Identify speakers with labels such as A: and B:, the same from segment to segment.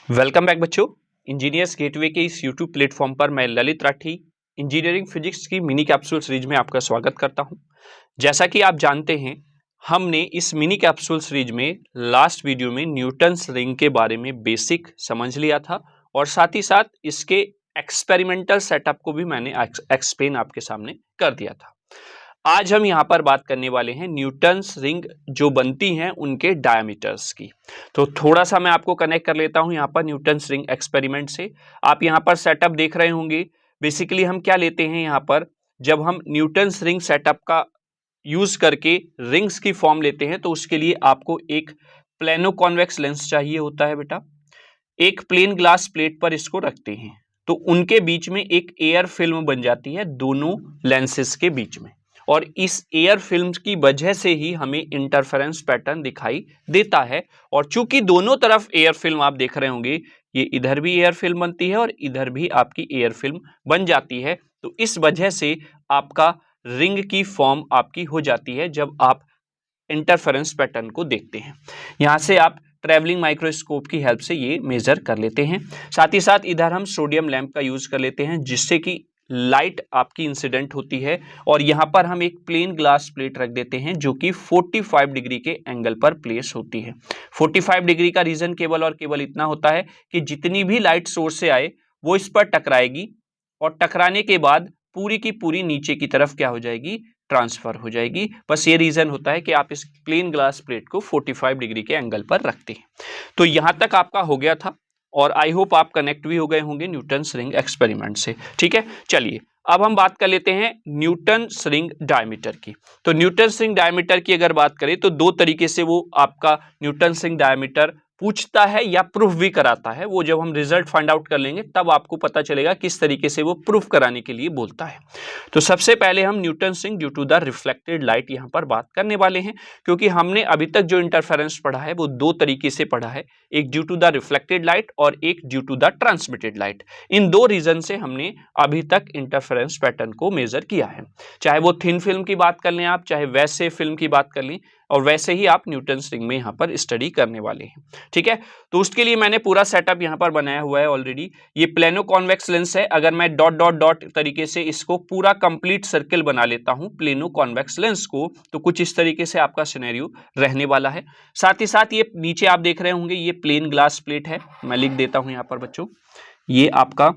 A: Welcome back बच्चों। Engineers gateway के इस यूट्यूब प्लेटफॉर्म पर मैं ललित राठी इंजीनियरिंग फिजिक्स की मिनी कैप्सूल सीरीज में आपका स्वागत करता हूं। जैसा कि आप जानते हैं, हमने इस मिनी कैप्सूल सीरीज में लास्ट वीडियो में न्यूटन्स रिंग के बारे में बेसिक समझ लिया था और साथ ही साथ इसके एक्सपेरिमेंटल सेटअप को भी मैंने एक्सप्लेन आपके सामने कर दिया था। आज हम यहाँ पर बात करने वाले हैं न्यूटन्स रिंग जो बनती हैं उनके डायमीटर्स की। तो थोड़ा सा मैं आपको कनेक्ट कर लेता हूँ यहाँ पर न्यूटन्स रिंग एक्सपेरिमेंट से। आप यहाँ पर सेटअप देख रहे होंगे। बेसिकली हम क्या लेते हैं यहाँ पर, जब हम न्यूटन्स रिंग सेटअप का यूज करके रिंग्स की फॉर्म लेते हैं तो उसके लिए आपको एक प्लेनो कॉन्वेक्स लेंस चाहिए होता है बेटा। एक प्लेन ग्लास प्लेट पर इसको रखते हैं तो उनके बीच में एक एयर फिल्म बन जाती है दोनों लेंसेस के बीच में, और इस एयर फिल्म की वजह से ही हमें इंटरफेरेंस पैटर्न दिखाई देता है। और चूंकि दोनों तरफ एयर फिल्म आप देख रहे होंगे, ये इधर भी एयर फिल्म बनती है और इधर भी आपकी एयर फिल्म बन जाती है, तो इस वजह से आपका रिंग की फॉर्म आपकी हो जाती है जब आप इंटरफेरेंस पैटर्न को देखते हैं। यहां से आप ट्रैवलिंग माइक्रोस्कोप की हेल्प से ये मेजर कर लेते हैं। साथ ही साथ इधर हम सोडियम लैंप का यूज कर लेते हैं जिससे कि लाइट आपकी इंसिडेंट होती है, और यहां पर हम एक प्लेन ग्लास प्लेट रख देते हैं जो कि 45 डिग्री के एंगल पर प्लेस होती है। 45 डिग्री का रीजन केवल और केवल इतना होता है कि जितनी भी लाइट सोर्स से आए वो इस पर टकराएगी और टकराने के बाद पूरी की पूरी नीचे की तरफ क्या हो जाएगी, ट्रांसफर हो जाएगी। बस ये रीजन होता है कि आप इस प्लेन ग्लास प्लेट को 45 डिग्री के एंगल पर रखते हैं। तो यहां तक आपका हो गया था और आई होप आप कनेक्ट भी हो गए होंगे न्यूटन्स रिंग एक्सपेरिमेंट से। ठीक है, चलिए अब हम बात कर लेते हैं न्यूटन्स रिंग डायमीटर की। तो न्यूटन्स रिंग डायमीटर की अगर बात करें तो दो तरीके से वो आपका न्यूटन्स रिंग डायमीटर पूछता है या प्रूफ भी कराता है। वो जब हम रिजल्ट फाइंड आउट कर लेंगे तब आपको पता चलेगा किस तरीके से वो प्रूफ कराने के लिए बोलता है। तो सबसे पहले हम Newton's ring due to the reflected light यहाँ पर बात करने वाले हैं, क्योंकि हमने अभी तक जो इंटरफेरेंस पढ़ा है वो दो तरीके से पढ़ा है, एक due to the reflected light और एक due to the transmitted light. इन दो रीजन से हमने अभी तक इंटरफेरेंस पैटर्न को मेजर किया है। चाहे वो थिन फिल्म की बात कर लें आप, चाहे वैसे फिल्म की बात कर लें, और वैसे ही आप न्यूटन्स रिंग में यहाँ पर स्टडी करने वाले हैं। ठीक है, तो उसके लिए मैंने पूरा सेटअप यहाँ पर बनाया हुआ है ऑलरेडी। ये प्लेनो कॉन्वेक्स लेंस है। अगर मैं डॉट डॉट डॉट तरीके से इसको पूरा कंप्लीट सर्किल बना लेता हूं प्लेनो कॉन्वेक्स लेंस को, तो कुछ इस तरीके से आपका सिनेरियो रहने वाला है। साथ ही साथ ये नीचे आप देख रहे होंगे ये प्लेन ग्लास प्लेट है। मैं लिख देता हूं यहाँ पर बच्चों, ये आपका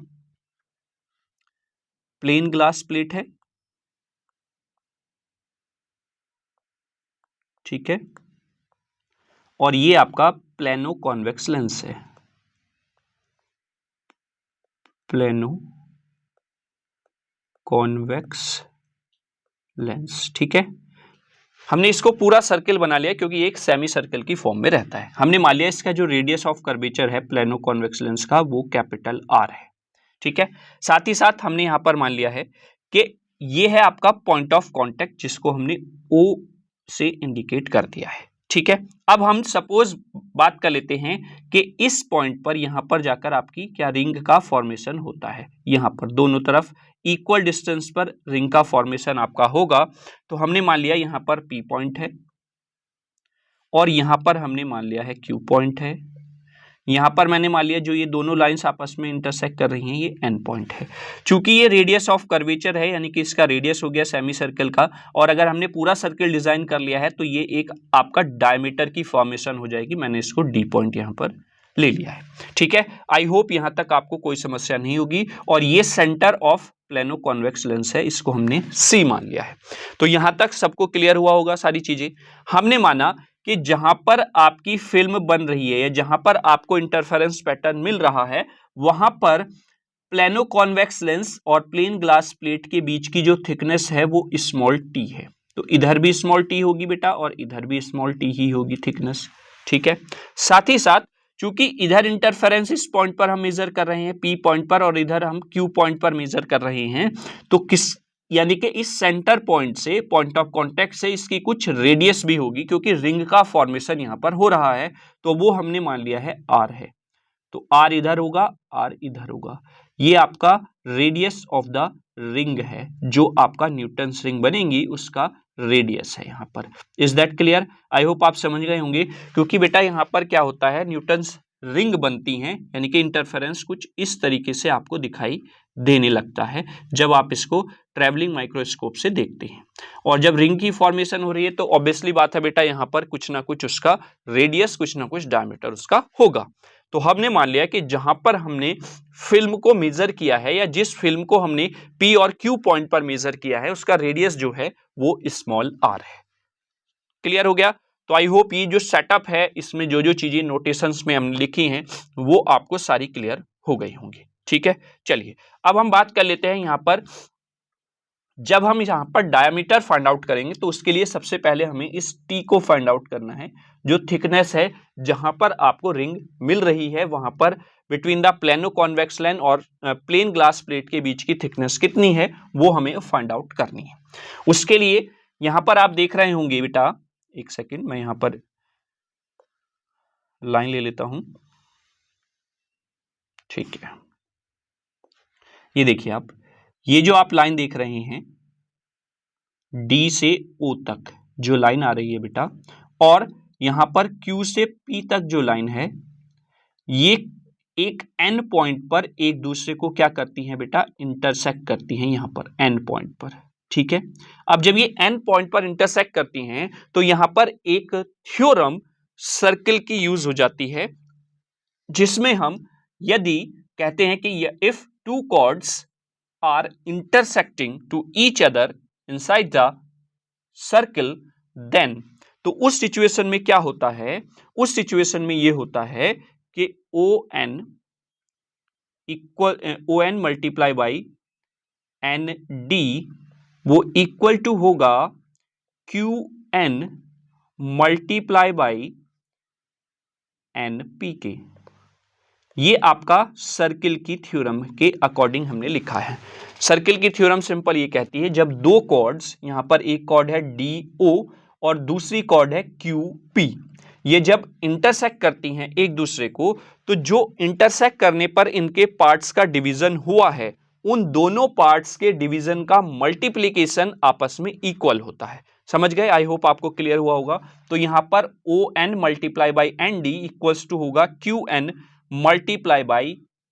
A: प्लेन ग्लास प्लेट है। ठीक है, और ये आपका प्लेनो कॉन्वेक्स लेंस है। Plano convex lens. ठीक है, हमने इसको पूरा सर्किल बना लिया क्योंकि एक सेमी सर्किल की फॉर्म में रहता है। हमने मान लिया इसका जो रेडियस ऑफ कर्वेचर है प्लेनो कॉन्वेक्स लेंस का वो कैपिटल आर है। ठीक है, साथ ही साथ हमने यहां पर मान लिया है कि ये है आपका पॉइंट ऑफ कांटेक्ट जिसको हमने ओ से इंडिकेट कर दिया है। ठीक है, अब हम सपोज बात कर लेते हैं कि इस पॉइंट पर यहां पर जाकर आपकी क्या रिंग का फॉर्मेशन होता है। यहां पर दोनों तरफ इक्वल डिस्टेंस पर रिंग का फॉर्मेशन आपका होगा। तो हमने मान लिया यहां पर पी पॉइंट है और यहां पर हमने मान लिया है क्यू पॉइंट है। यहां पर मैंने मान लिया जो ये दोनों लाइंस आपस में इंटरसेक्ट कर रही हैं ये एन पॉइंट है। चूंकि ये रेडियस ऑफ कर्वेचर है, यानी कि इसका रेडियस हो गया सेमी सर्कल का, और अगर हमने पूरा सर्कल डिजाइन कर लिया है तो ये एक आपका डायमीटर की फॉर्मेशन हो जाएगी। मैंने इसको डी पॉइंट यहां पर ले लिया है। ठीक है, आई होप यहां तक आपको कोई समस्या नहीं होगी। और ये centre of plano convex lens है, इसको हमने सी मान लिया है। तो यहां तक सबको क्लियर हुआ होगा सारी चीजें। हमने माना कि जहां पर आपकी फिल्म बन रही है या जहां पर आपको इंटरफेरेंस पैटर्न मिल रहा है वहां पर प्लेनो कॉन्वेक्स लेंस और प्लेन ग्लास प्लेट के बीच की जो थिकनेस है वो स्मॉल टी है। तो इधर भी स्मॉल टी होगी बेटा और इधर भी स्मॉल टी ही होगी थिकनेस। ठीक है, साथ ही साथ चूंकि इधर इंटरफेरेंस इस पॉइंट पर हम मेजर कर रहे हैं पी पॉइंट पर और इधर हम क्यू पॉइंट पर मेजर कर रहे हैं, तो किस यानी कि इस सेंटर पॉइंट से, पॉइंट ऑफ कांटेक्ट से इसकी कुछ रेडियस भी होगी, क्योंकि रिंग का फॉर्मेशन यहां पर हो रहा है। तो वो हमने मान लिया है आर है। तो आर इधर होगा, आर इधर होगा। ये आपका रेडियस ऑफ द रिंग है, जो आपका न्यूटन्स रिंग बनेगी उसका रेडियस है यहां पर। Is that clear? I hope आप समझ गए होंगे, क्योंकि बेटा यहां पर क्या होता है, न्यूटन्स रिंग बनती हैं, यानी कि इंटरफेरेंस कुछ इस तरीके से आपको दिखाई देने लगता है जब आप इसको ट्रैवलिंग माइक्रोस्कोप से देखते हैं। और जब रिंग की फॉर्मेशन हो रही है तो ऑब्वियसली बात है बेटा, यहां पर कुछ ना कुछ उसका रेडियस, कुछ ना कुछ डायमीटर उसका होगा। तो हमने मान लिया कि जहां पर हमने फिल्म को मेजर किया है, या जिस फिल्म को हमने P और Q पॉइंट पर मेजर किया है, उसका रेडियस जो है वो स्मॉल r है। क्लियर हो गया? तो आई होप ये जो सेटअप है, इसमें जो जो चीजें नोटेशंस में हमने लिखी हैं वो आपको सारी क्लियर हो गई होंगी। ठीक है, चलिए अब हम बात कर लेते हैं यहां पर, जब हम यहां पर डायमीटर फाइंड आउट करेंगे तो उसके लिए सबसे पहले हमें इस टी को फाइंड आउट करना है, जो थिकनेस है जहां पर आपको रिंग मिल रही है, वहां पर between the plano convex lens और प्लेन ग्लास प्लेट के बीच की थिकनेस कितनी है वो हमें फाइंड आउट करनी है। उसके लिए यहां पर आप देख रहे होंगे बेटा, एक सेकेंड मैं यहां पर लाइन ले लेता हूं। ठीक है, ये देखिए आप, ये जो आप लाइन देख रहे हैं डी से ओ तक जो लाइन आ रही है बेटा, और यहां पर क्यू से पी तक जो लाइन है, ये एक एन पॉइंट पर एक दूसरे को क्या करती हैं बेटा, इंटरसेक्ट करती हैं यहां पर एन पॉइंट पर। ठीक है, अब जब ये एन पॉइंट पर इंटरसेक्ट करती हैं तो यहां पर एक थ्योरम सर्किल की यूज हो जाती है, जिसमें हम यदि कहते हैं कि if two chords are intersecting to each other inside the circle, then, तो उस सिचुएशन में क्या होता है, उस सिचुएशन में ये होता है कि O N equal O N multiply by N D वो इक्वल टू होगा Q N multiply by N P के। ये आपका सर्किल की थ्योरम के अकॉर्डिंग हमने लिखा है। सर्किल की थ्योरम सिंपल ये कहती है, जब दो कॉर्ड्स, यहां पर एक कॉर्ड है डी ओ और दूसरी कॉर्ड है क्यू पी, ये जब इंटरसेक्ट करती हैं एक दूसरे को, तो जो इंटरसेक्ट करने पर इनके पार्ट्स का डिवीजन हुआ है, उन दोनों पार्ट्स के डिवीजन का मल्टीप्लीकेशन आपस में इक्वल होता है। समझ गए? आई होप आपको क्लियर हुआ होगा। तो यहां पर O N multiply by N D equals to होगा Q N multiply by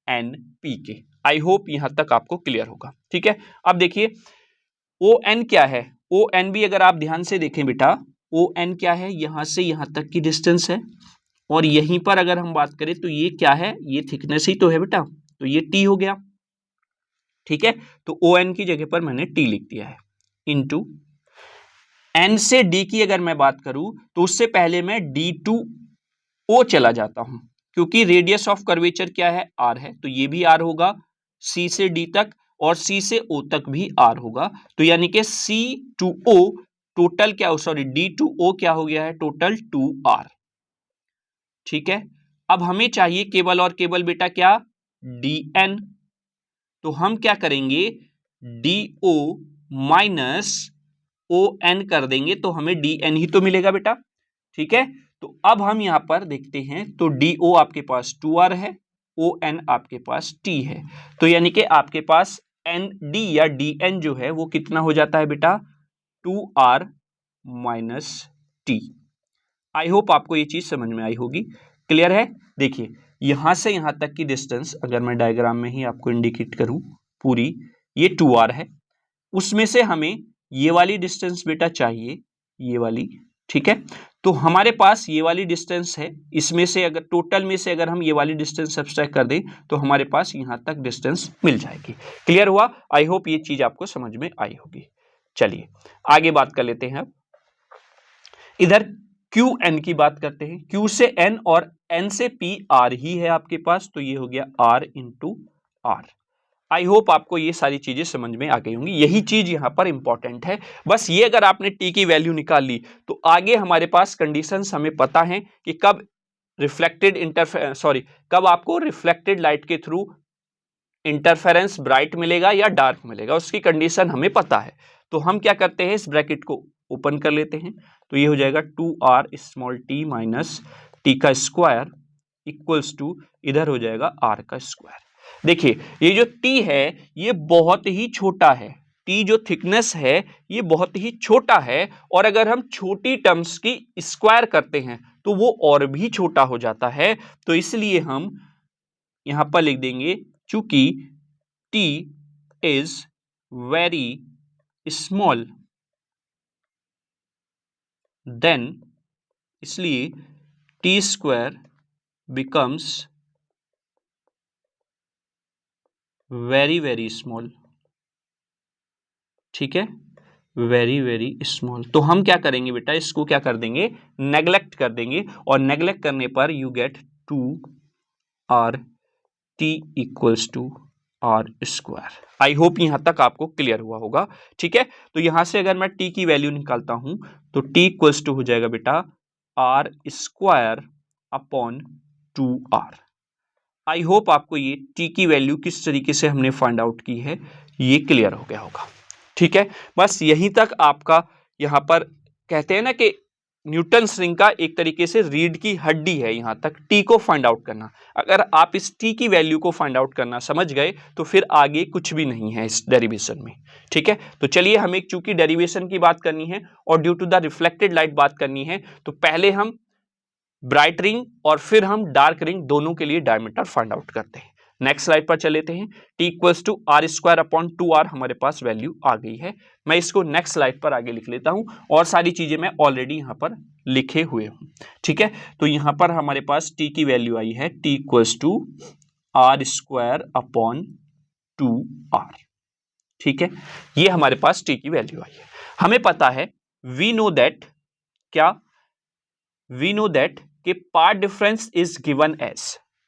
A: N P के। आई होप यहां तक आपको क्लियर होगा। ठीक है, अब देखिए ओ एन क्या है, ओ एन भी अगर आप ध्यान से देखें बेटा, ओ एन क्या है, यहां से यहां तक की डिस्टेंस है, और यहीं पर अगर हम बात करें तो ये क्या है, ये थिकनेस ही तो है बेटा, तो ये टी हो गया। ठीक है, तो ओ एन की जगह पर मैंने टी लिख दिया है, इनटू एन से डी की अगर मैं बात करूं तो उससे पहले मैं डी टू ओ चला जाता हूं, क्योंकि रेडियस ऑफ कर्वेचर क्या है, आर है, तो ये भी आर होगा सी से डी तक, और सी से ओ तक भी आर होगा। तो यानी कि सी टू ओ टोटल क्या, सॉरी डी टू ओ क्या हो गया है, टोटल 2r। ठीक है, अब हमें चाहिए केवल और केवल बेटा क्या, dn। तो हम क्या करेंगे, do माइनस ओ एन कर देंगे तो हमें dn ही तो मिलेगा बेटा। ठीक है, तो अब हम यहां पर देखते हैं तो do आपके पास 2r है, on आपके पास t है, तो यानी कि आपके पास nd या dn जो है वो कितना हो जाता है बेटा, 2r माइनस टी। आई होप आपको ये चीज समझ में आई होगी। क्लियर है? देखिए यहां से यहां तक की डिस्टेंस अगर मैं डायग्राम में ही आपको इंडिकेट करूं पूरी, ये 2r है, उसमें से हमें ये वाली डिस्टेंस बेटा चाहिए, ये वाली। ठीक है, तो हमारे पास ये वाली डिस्टेंस है, इसमें से अगर टोटल में से अगर हम ये वाली डिस्टेंस सब्सट्रैक्ट कर दें तो हमारे पास यहां तक डिस्टेंस मिल जाएगी। क्लियर हुआ? आई होप ये चीज आपको समझ में आई होगी। चलिए आगे बात कर लेते हैं। इधर क्यू एन की बात करते हैं, क्यू से एन और एन से पी आर ही है आपके पास, तो ये हो गया R into R. I hope आपको ये सारी चीजें समझ में आ गई होंगी, यही चीज यहां पर इंपॉर्टेंट है। बस ये अगर आपने टी की वैल्यू निकाल ली तो आगे हमारे पास कंडीशंस हमें पता है कि कब कब आपको रिफ्लेक्टेड लाइट के थ्रू इंटरफेरेंस ब्राइट मिलेगा या डार्क मिलेगा, उसकी कंडीशन हमें पता है। तो हम क्या करते हैं, इस ब्रैकेट को ओपन कर लेते हैं, तो ये हो जाएगा 2r small T minus T का स्क्वायर इक्वल्स टू, इधर हो जाएगा r का स्क्वायर। देखिए ये जो t है ये बहुत ही छोटा है, टी जो थिकनेस है ये बहुत ही छोटा है, और अगर हम छोटी टर्म्स की स्क्वायर करते हैं तो वो और भी छोटा हो जाता है। तो इसलिए हम यहां पर लिख देंगे चूंकि T is very small, then इसलिए T square becomes very very small. ठीक है, वेरी वेरी स्मॉल। तो हम क्या करेंगे बेटा, इसको क्या कर देंगे, नेग्लेक्ट कर देंगे, और नेग्लेक्ट करने पर you get 2r t equals to R square. I hope यहां तक आपको क्लियर हुआ होगा। ठीक है, तो यहां से अगर मैं t की वैल्यू निकालता हूं तो t इक्वल्स टू हो जाएगा बेटा R square upon 2r। I hope आपको ये t की वैल्यू किस तरीके से हमने फाइंड आउट की है ये क्लियर हो गया होगा। ठीक है, बस यहीं तक आपका यहां पर कहते हैं ना कि न्यूटन्स रिंग का एक तरीके से रीढ़ की हड्डी है यहां तक t को फाइंड आउट करना। अगर आप इस t की वैल्यू को फाइंड आउट करना समझ गए तो फिर आगे कुछ भी नहीं है इस डेरिवेशन में। ठीक है, तो चलिए हमें चूंकि डेरिवेशन की बात करनी है और due to the reflected light बात करनी है, तो पहले हम ब्राइट रिंग और फिर हम डार्क रिंग दोनों के लिए डायमीटर फाइंड आउट करते हैं। नेक्स्ट स्लाइड पर चलेते हैं। t equals to R square upon 2r हमारे पास वैल्यू आ गई है। मैं इसको नेक्स्ट स्लाइड पर आगे लिख लेता हूं, और सारी चीजें मैं ऑलरेडी यहां पर लिखे हुए हूं। ठीक है, तो यहां पर हमारे पास t की वैल्यू आई है t equals to R square upon 2r। ठीक है, ये हमारे पास t की वैल्यू आई है। हमें पता है वी नो दैट, क्या वी नो दैट कि part difference is given as,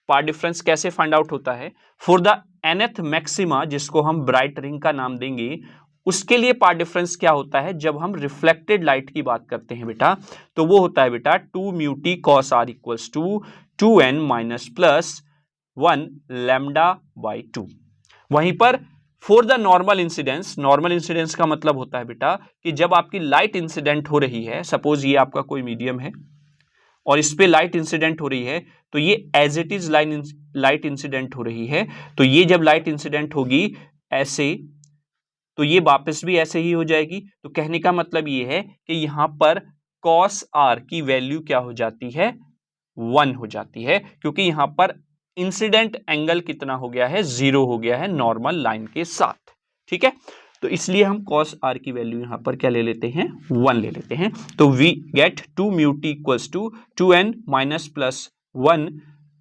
A: part difference कैसे फाइंड आउट होता है, फॉर द nth मैक्सिमा जिसको हम ब्राइट रिंग का नाम देंगे, उसके लिए पार्ट डिफरेंस क्या होता है जब हम रिफ्लेक्टेड लाइट की बात करते हैं बेटा, तो वो होता है बेटा 2 mu T cos R equals to 2n minus plus 1 lambda by 2। वहीं पर for the normal incidence, normal incidence का मतलब होता है बेटा कि जब आपकी लाइट इंसिडेंट हो रही है, सपोज ये आपका कोई मीडियम है और इस पे लाइट इंसिडेंट हो रही है, तो ये as it is light incident हो रही है, तो ये जब लाइट इंसिडेंट होगी ऐसे, तो ये वापस भी ऐसे ही हो जाएगी। तो कहने का मतलब ये है कि यहां पर cos r की वैल्यू क्या हो जाती है, 1 हो जाती है, क्योंकि यहां पर इंसिडेंट एंगल कितना हो गया है, 0 हो गया है नॉर्मल लाइन के साथ। ठीक है, तो इसलिए हम cos r की वैल्यू यहां पर क्या ले लेते हैं, 1 ले लेते हैं। तो we get 2 mu T equals to 2n minus plus 1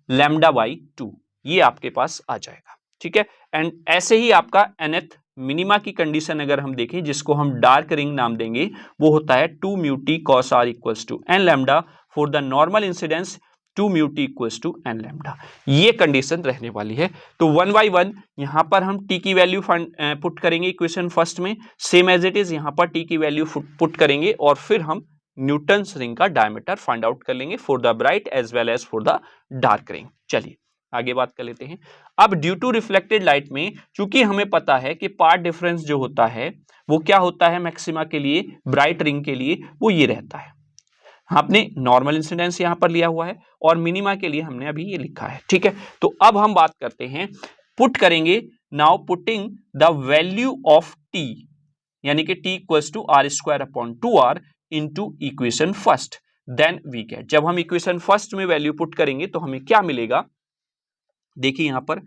A: lambda by 2, ये आपके पास आ जाएगा। ठीक है, एंड ऐसे ही आपका nth मिनिमा की कंडीशन अगर हम देखें जिसको हम डार्क रिंग नाम देंगे, वो होता है 2 mu T cos R equals to N lambda for the normal incidence 2 mu T equals to N lambda, ये कंडीशन रहने वाली है। तो 1 बाई 1 यहां पर हम t की वैल्यू पुट करेंगे इक्वेशन फर्स्ट में, सेम एज इट इज यहां पर t की वैल्यू पुट करेंगे, और फिर हम न्यूटन्स रिंग का डायमीटर फाइंड आउट कर लेंगे for the bright as well as for the dark ring. चलिए आगे बात कर लेते हैं। अब ड्यू टू रिफ्लेक्टेड लाइट में चूंकि हमें पता है कि पार्ट डिफरेंस जो होता है वो क्या होता है मैक्सिमा के लिए, ब्राइट रिंग के लिए वो ये रहता है। आपने नॉर्मल इंसिडेंस यहां पर लिया हुआ है और मिनिमा के लिए हमने अभी ये लिखा है। ठीक है, तो अब हम बात करते हैं, पुट करेंगे, now putting the value of T, यानी कि T equals to R square upon 2r into equation first, then we get, जब हम इक्वेशन फर्स्ट में वैल्यू पुट करेंगे तो हमें क्या मिलेगा, देखिए यहां पर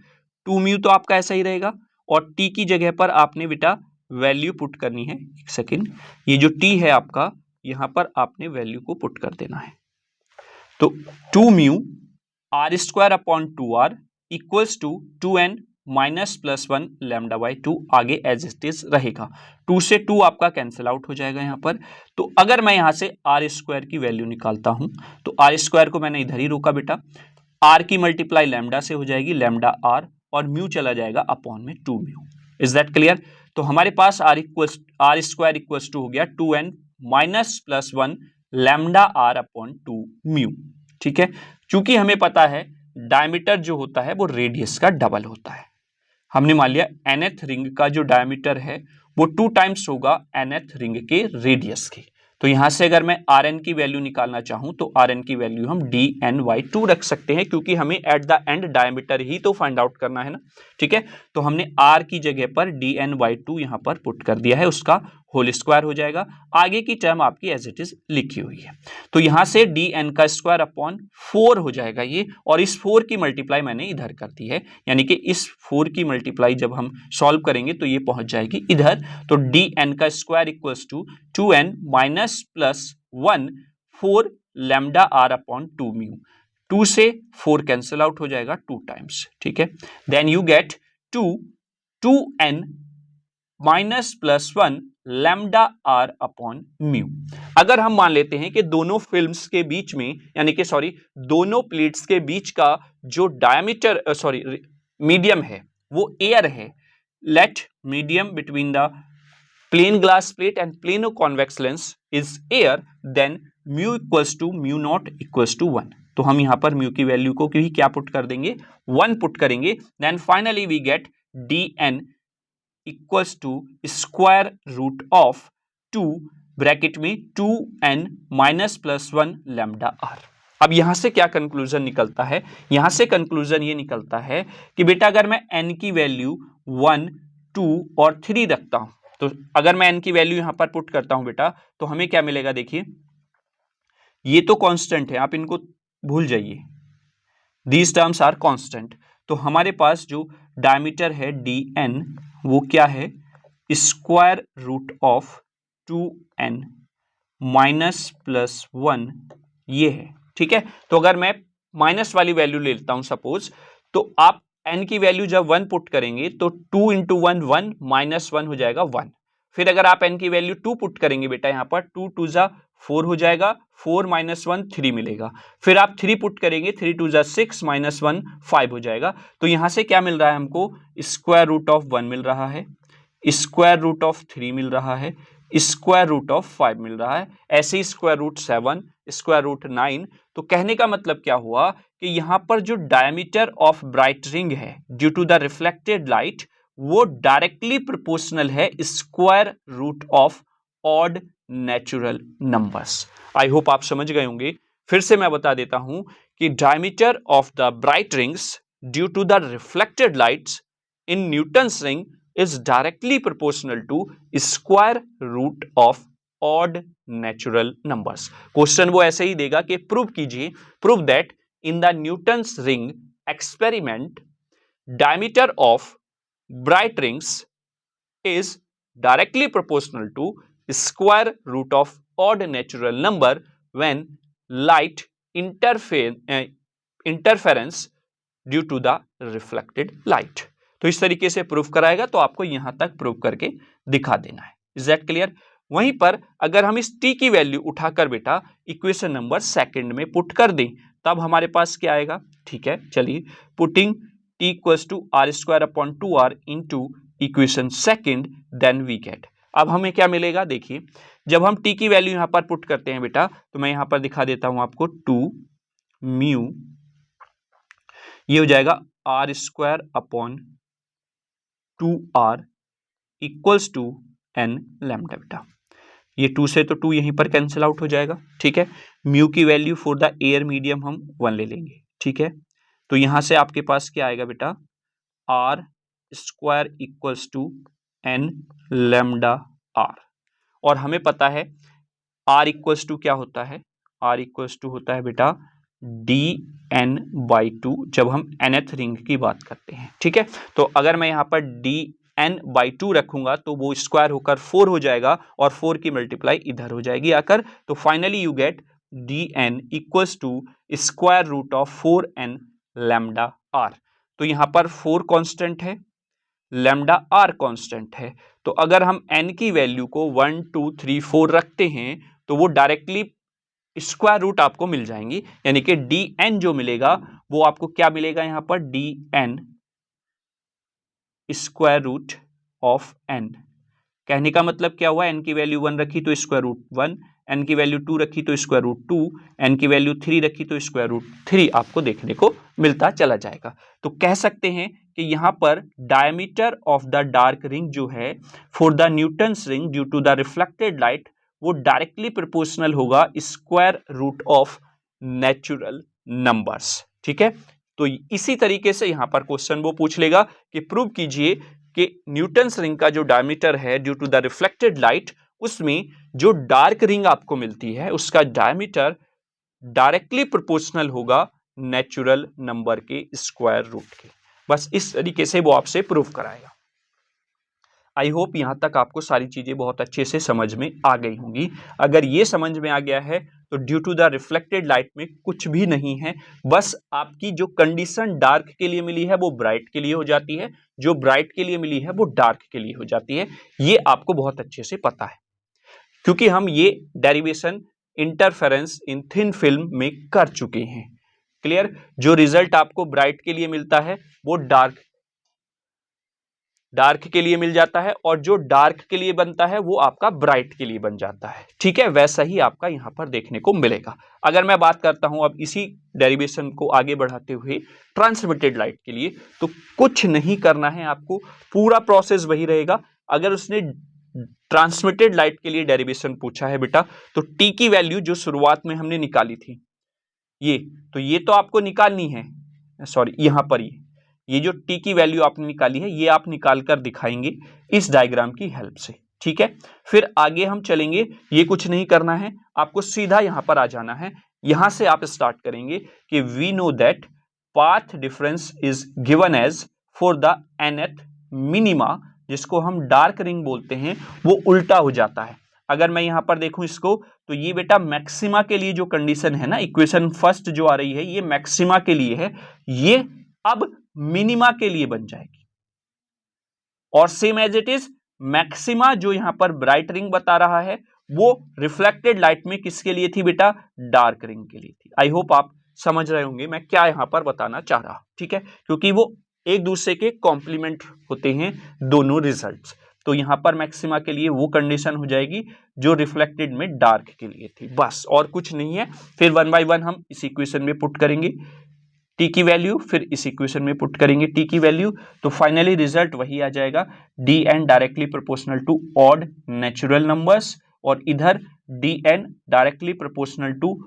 A: 2 म्यू तो आपका ऐसा ही रहेगा, और t की जगह पर आपने बेटा वैल्यू पुट करनी है, एक सेकेंड, ये जो t है आपका यहां पर आपने वैल्यू को पुट कर देना है। तो 2 mu R square upon 2r equals to 2n minus plus 1 lambda by 2, आगे एज इट इज रहेगा, 2 से 2 आपका कैंसिल आउट हो जाएगा यहां पर। तो अगर मैं यहां से आर स्क्वायर की वैल्यू निकालता हूं तो आर स्क्वायर को मैंने इधर ही रोका बेटा, आर की मल्टीप्लाई लैम्डा से हो जाएगी, लैम्डा आर, और म्यू चला जाएगा अपॉन में 2 म्यू। Is that clear? तो हमारे पास आर स्क्वायर इक्वल्स टू हो गया 2n minus plus 1 lambda R upon 2 mu. ठीक है, चूंकि हमें पता है डायमीटर जो होता है वो रेडियस का डबल होता है, हमने मान लिया nth रिंग का जो डायमीटर है वो 2 टाइम्स होगा nth रिंग के रेडियस के, तो यहां से अगर मैं Rn की वैल्यू निकालना चाहूं तो Rn की वैल्यू हम dn/2 रख सकते हैं, क्योंकि हमें एट द एंड डायमीटर ही तो फाइंड आउट करना है ना। ठीक है, तो हमने R की जगह पर dn/2 यहां पर पुट कर दिया है, उसका होल स्क्वायर हो जाएगा। आगे की टर्म आपकी एज इट इज लिखी हुई है, तो यहां से dn का स्क्वायर अपॉन 4 हो जाएगा ये, और इस 4 की मल्टीप्लाई मैंने इधर कर दी है, यानी कि इस 4 की मल्टीप्लाई जब हम सॉल्व करेंगे तो ये पहुंच जाएगी इधर। तो dn का square equals to 2n minus plus 1 4 lambda r upon 2 mu. 2 से 4 कैंसिल आउट हो जाएगा 2 टाइम्स। ठीक है, then you get 2n minus plus 1 lambda r upon mu. अगर हम मान लेते हैं कि दोनों फिल्म्स के बीच में, यानी कि सॉरी दोनों प्लेट्स के बीच का जो डायमीटर मीडियम है वो एयर है, let medium between the plane glass plate and plane convex lens is air, then mu equals to mu naught equals to 1। तो हम यहां पर म्यू की वैल्यू को भी क्या पुट कर देंगे, 1 पुट करेंगे। Then finally we get dn equals to square root of 2 bracket में 2n minus plus 1 lambda r। अब यहां से क्या कंक्लूजन निकलता है, यहां से कंक्लूजन ये निकलता है कि बेटा अगर मैं n की वैल्यू 1, 2 और 3 रखता हूं, तो अगर मैं n की वैल्यू यहां पर पुट करता हूं बेटा, तो हमें क्या मिलेगा, देखिए ये तो कांस्टेंट है, आप इनको भूल जाइए, दीज टर्म्स आर कांस्टेंट। तो हमारे पास जो डायमीटर है dn वो क्या है, square root of 2n minus plus 1 ये है। ठीक है, तो अगर मैं माइनस वाली वैल्यू ले लेता हूं सपोज, तो आप n की वैल्यू जब 1 पुट करेंगे तो 2 इंटू 1 1 माइनस 1 हो जाएगा 1। फिर अगर आप n की वैल्यू 2 पुट करेंगे बेटा, यहां पर 2 2 जा 4 हो जाएगा, 4 माइनस 1 3 मिलेगा। फिर आप 3 पुट करेंगे, 3 2 जा 6 माइनस 1 5 हो जाएगा। तो यहां से क्या मिल रहा है हमको, स्क्वायर रूट ऑफ 1 मिल रहा है, स्क्वायर रूट ऑफ 3 मिल रहा है, स्क्वायर रूट ऑफ 5 मिल रहा है, ऐसे ही स्क्वायर रूट 7, स्क्वायर रूट 9। तो कहने का मतलब क्या हुआ कि यहां पर जो डायमीटर ऑफ ब्राइट रिंग है due to the reflected light वो डायरेक्टली प्रोपोर्शनल है square root of odd natural numbers. I hope आप समझ गए होंगे। फिर से मैं बता देता हूं कि diameter of the bright rings due to the reflected lights in Newton's ring is directly proportional to square root of odd natural numbers। Question वो ऐसे ही देगा कि प्रूव कीजिए, prove that in the Newton's ring experiment diameter of bright rings is directly proportional to square root of odd natural number when light interference due to the reflected light। तो इस तरीके से proof कराएगा, तो आपको यहां तक प्रूफ करके दिखा देना है। Is that clear. वहीं पर अगर हम इस t की वैल्यू उठाकर बेटा इक्वेशन नंबर सेकंड में पुट कर दें, तब हमारे पास क्या आएगा। ठीक है, चलिए putting t equals to R square upon 2r into equation second, then we get. अब हमें क्या मिलेगा, देखिए जब हम t की वैल्यू यहां पर पुट करते हैं बेटा, तो मैं यहां पर दिखा देता हूं आपको 2 म्यू, ये हो जाएगा R square upon 2r equals to n lambda. बेटा ये 2 से तो 2 यहीं पर कैंसिल आउट हो जाएगा। ठीक है, म्यू की value for the air medium हम 1 ले लेंगे। ठीक है, तो यहां से आपके पास क्या आएगा बेटा, R square equals to n lambda r। और हमें पता है r इक्वल्स टू क्या होता है, r इक्वल्स टू होता है बेटा dn/2 जब हम nth रिंग की बात करते हैं। ठीक है, तो अगर मैं यहां पर dn/2 रखूंगा तो वो स्क्वायर होकर 4 हो जाएगा, और 4 की मल्टीप्लाई इधर हो जाएगी आकर। तो finally you get dn equals to square root of 4n lambda r। तो यहां पर 4 कांस्टेंट है, लैम्डा r कांस्टेंट है, तो अगर हम n की वैल्यू को 1 2 3 4 रखते हैं तो वो डायरेक्टली स्क्वायर रूट आपको मिल जाएंगी, यानी कि dn जो मिलेगा वो आपको क्या मिलेगा, यहां पर dn square root of n। कहने का मतलब क्या हुआ, n की वैल्यू 1 रखी तो स्क्वायर रूट 1, n की वैल्यू 2 रखी तो स्क्वायर रूट 2, n की वैल्यू 3 रखी तो स्क्वायर रूट 3 आपको देखने को मिलता चला जाएगा। तो कह सकते हैं कि यहां पर diameter of the dark ring जो है for the Newton's ring due to the reflected light वो डायरेक्टली प्रोपोर्शनल होगा square root of natural numbers. ठीक है, तो इसी तरीके से यहां पर क्वेश्चन वो पूछ लेगा कि प्रूव कीजिए कि न्यूटन्स रिंग का जो डायमीटर है due to the reflected light, उसमें जो डार्क रिंग आपको मिलती है उसका डायमीटर डायरेक्टली प्रोपोर्शनल होगा नेचुरल नंबर के स्क्वायर रूट के। बस इस तरीके से वो आपसे प्रूव कराएगा। आई होप यहां तक आपको सारी चीजें बहुत अच्छे से समझ में आ गई होंगी। अगर ये समझ में आ गया है तो due to the reflected light में कुछ भी नहीं है, बस आपकी जो कंडीशन डार्क के लिए मिली है वो ब्राइट के लिए हो जाती है, जो ब्राइट के लिए मिली है वो डार्क के लिए हो जाती है। ये आपको बहुत अच्छे से पता है क्योंकि हम ये डेरिवेशन इंटरफेरेंस इन थिन फिल्म में कर चुके हैं। क्लियर, जो रिजल्ट आपको ब्राइट के लिए मिलता है वो डार्क के लिए मिल जाता है, और जो डार्क के लिए बनता है वो आपका ब्राइट के लिए बन जाता है। ठीक है, वैसा ही आपका यहां पर देखने को मिलेगा। अगर मैं बात करता हूं अब इसी डेरिवेशन को आगे बढ़ाते हुए ट्रांसमिटेड लाइट के लिए, तो कुछ नहीं करना है आपको, पूरा प्रोसेस वही रहेगा। अगर उसने ट्रांसमिटेड लाइट के लिए डेरिवेशन पूछा है बेटा, तो टी की वैल्यू जो शुरुआत में हमने निकाली थी ये तो आपको निकालनी है, सॉरी यहां पर ये जो टी की वैल्यू आपने निकाली है ये आप निकाल कर दिखाएंगे इस डायग्राम की हेल्प से। ठीक है, फिर आगे हम चलेंगे, ये कुछ नहीं करना है, आपको सीधा यहां पर आ जाना है। यहां से आप स्टार्ट करेंगे कि we know that path difference is given as for the nth minima, जिसको हम डार्क रिंग बोलते हैं, वो उल्टा हो जाता है। अगर मैं यहां पर देखूं इसको, तो ये बेटा मैक्सिमा के लिए जो कंडीशन है ना, इक्वेशन फर्स्ट जो आ रही है ये मैक्सिमा के लिए है, ये अब मिनिमा के लिए बन जाएगी। और same as it is maxima जो यहां पर ब्राइट रिंग बता रहा है वो रिफ्लेक्टेड लाइट में किसके लिए थी बेटा, डार्क रिंग के लिए थी। आई होप आप समझ रहे होंगे मैं क्या यहां पर बताना चाह रहा हूं। ठीक है, क्योंकि वो एक दूसरे के कॉम्प्लीमेंट होते हैं दोनों रिजल्ट्स। तो यहां पर मैक्सिमा के लिए वो कंडीशन हो जाएगी जो रिफ्लेक्टेड में डार्क के लिए थी, बस और कुछ नहीं है। फिर वन बाय वन हम इस इक्वेशन में पुट करेंगे टी की वैल्यू, फिर इस इक्वेशन में पुट करेंगे टी की वैल्यू, तो फाइनली रिजल्ट वही आ जाएगा, D N directly proportional to odd natural numbers, और इधर D N directly proportional to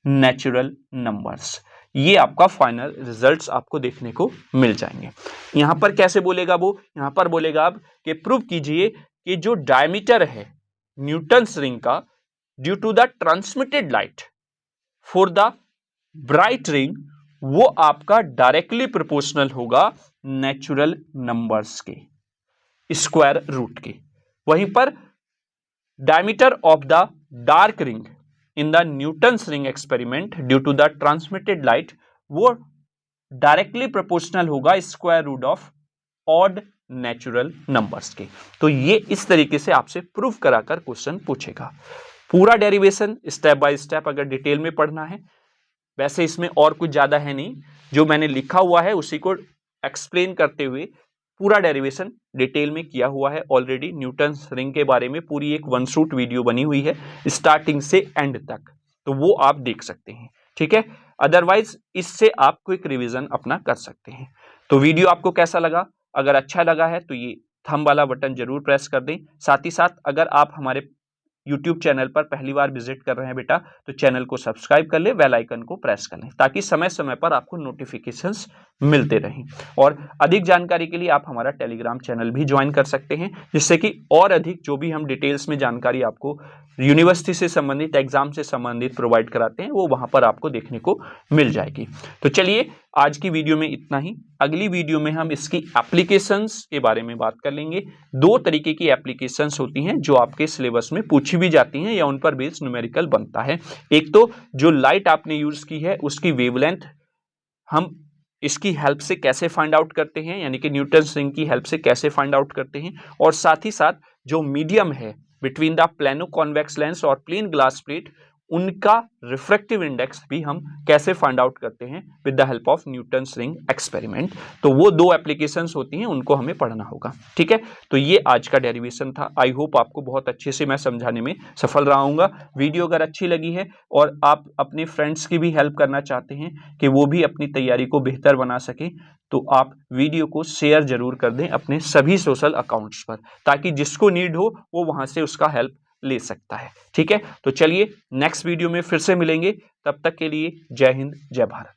A: natural numbers. ये आपका फाइनल रिजल्ट्स आपको देखने को मिल जाएंगे। यहां पर कैसे बोलेगा वो, यहां पर बोलेगा अब कि प्रूव कीजिए कि जो डायमीटर है न्यूटन्स रिंग का due to the transmitted light for the bright ring, वो आपका डायरेक्टली प्रोपोर्शनल होगा नेचुरल नंबर्स के स्क्वायर रूट के। वहीं पर diameter of the dark ring in the Newton's ring experiment due to the transmitted light, वो directly proportional होगा square root of odd natural numbers के। तो ये इस तरीके से आपसे प्रूव कराकर क्वेश्चन पूछेगा। पूरा डेरिवेशन स्टेप बाय स्टेप अगर डिटेल में पढ़ना है, वैसे इसमें और कुछ ज्यादा है नहीं, जो मैंने लिखा हुआ है उसी को एक्सप्लेन करते हुए पूरा डेरिवेशन डिटेल में किया हुआ है ऑलरेडी। न्यूटन्स रिंग के बारे में पूरी एक वन शॉट वीडियो बनी हुई है स्टार्टिंग से एंड तक, तो वो आप देख सकते हैं। ठीक है, अदरवाइज इससे आप क्विक रिवीजन अपना कर सकते हैं। तो वीडियो आपको कैसा लगा, अगर अच्छा लगा है तो ये थंब वाला बटन जरूर प्रेस कर दें। साथ ही साथ अगर आप हमारे YouTube चैनल पर पहली बार विजिट कर रहे हैं बेटा, तो चैनल को सब्सक्राइब कर ले, बेल आइकन को प्रेस कर लें, ताकि समय समय पर आपको नोटिफिकेशंस मिलते रहें। और अधिक जानकारी के लिए आप हमारा टेलीग्राम चैनल भी ज्वाइन कर सकते हैं, जिससे कि और अधिक जो भी हम डिटेल्स में जानकारी आपको यूनिवर्सिटी से संबंधित, एग्जाम से संबंधित प्रोवाइड कराते हैं, वो वहां पर आपको देखने को मिल जाएगी। तो चलिए आज की वीडियो में इतना ही। अगली वीडियो में हम इसकी एप्लीकेशंस के बारे में बात कर लेंगे। दो तरीके की एप्लीकेशंस होती हैं जो आपके सिलेबस में पूछी भी जाती हैं या उन पर बेस्ड न्यूमेरिकल बनता है। एक तो जो लाइट आपने यूज की है उसकी वेवलेंथ हम इसकी हेल्प से कैसे फाइंड आउट करते हैं, यानी कि न्यूटन्स रिंग की हेल्प से कैसे फाइंड आउट करते हैं, और साथ ही साथ जो मीडियम है between the plano convex lens और प्लेन ग्लास प्लेट, उनका रिफ्रैक्टिव इंडेक्स भी हम कैसे फाइंड आउट करते हैं with the help of Newton's ring experiment. तो वो दो एप्लीकेशंस होती हैं, उनको हमें पढ़ना होगा। ठीक है, तो ये आज का डेरिवेशन था। आई होप आपको बहुत अच्छे से मैं समझाने में सफल रहा हूँगा। वीडियो अगर अच्छी लगी है और आप अपने फ्रेंड्स की भी हेल्प करना चाहते हैं कि वो भी अपनी तैयारी को बेहतर बना सकें, तो आप वीडियो को शेयर जरूर कर दें अपने सभी सोशल अकाउंट्स पर, ताकि जिसको नीड हो वो वहां से उसका हेल्प ले सकता है। ठीक है, तो चलिए नेक्स्ट वीडियो में फिर से मिलेंगे, तब तक के लिए जय हिंद, जय भारत।